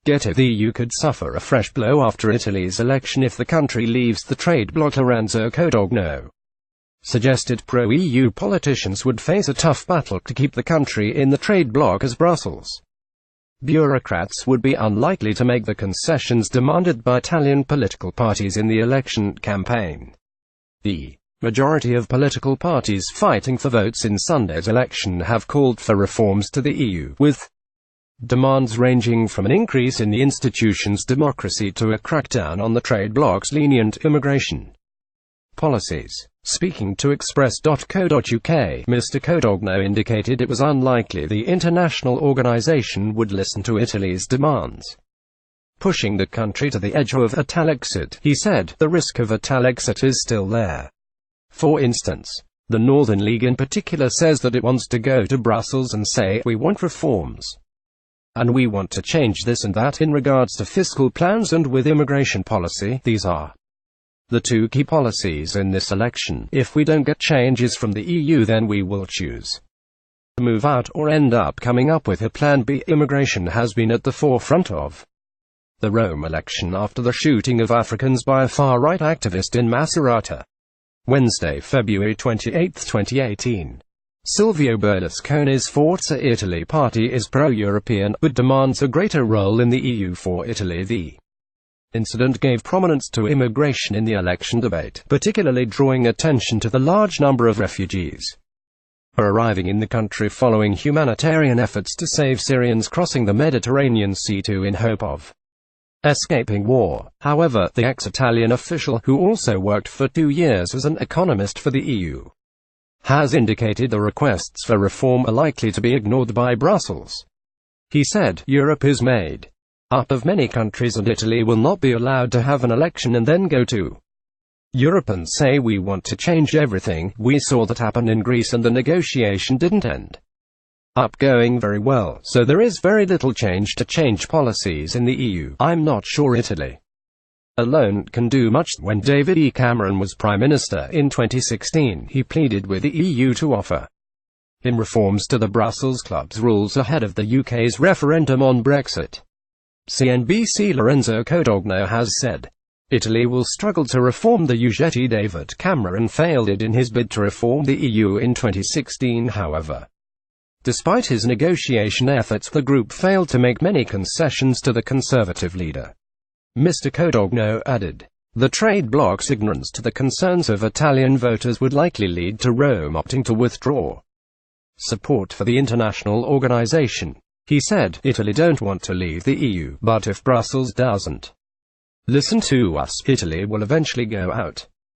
GETTYThe EU could suffer a fresh blow after Italy's election if the country leaves the trade bloc. Lorenzo Codogno suggested pro-EU politicians would face a tough battle to keep the country in the trade bloc as Brussels' bureaucrats would be unlikely to make the concessions demanded by Italian political parties in the election campaign. The majority of political parties fighting for votes in Sunday's election have called for reforms to the EU, with demands ranging from an increase in the institution's democracy to a crackdown on the trade bloc's lenient immigration policies. Speaking to Express.co.uk, Mr. Codogno indicated it was unlikely the international organization would listen to Italy's demands, pushing the country to the edge of Italexit. He said, the risk of Italexit is still there. For instance, the Northern League in particular says that it wants to go to Brussels and say, we want reforms, and we want to change this and that in regards to fiscal plans and with immigration policy. These are the two key policies in this election. If we don't get changes from the EU, then we will choose to move out or end up coming up with a plan B. Immigration has been at the forefront of the Rome election after the shooting of Africans by a far-right activist in Macerata, Wednesday, February 28, 2018. Silvio Berlusconi's Forza Italy party is pro-European, but demands a greater role in the EU for Italy. The incident gave prominence to immigration in the election debate, particularly drawing attention to the large number of refugees arriving in the country following humanitarian efforts to save Syrians crossing the Mediterranean Sea in hope of escaping war. However, the ex-Italian official, who also worked for 2 years as an economist for the EU, has indicated the requests for reform are likely to be ignored by Brussels. He said, Europe is made up of many countries and Italy will not be allowed to have an election and then go to Europe and say we want to change everything. We saw that happen in Greece and the negotiation didn't end up going very well, so there is very little change to change policies in the EU. I'm not sure Italy alone can do much. When David E. Cameron was Prime Minister in 2016, he pleaded with the EU to offer him reforms to the Brussels Club's rules ahead of the UK's referendum on Brexit. CNBC Lorenzo Codogno has said, Italy will struggle to reform the EU. David Cameron failed it in his bid to reform the EU in 2016, however. Despite his negotiation efforts, the group failed to make many concessions to the Conservative leader. Mr. Codogno added, the trade bloc's ignorance to the concerns of Italian voters would likely lead to Rome opting to withdraw support for the international organization. He said, Italy don't want to leave the EU, but if Brussels doesn't listen to us, Italy will eventually go out.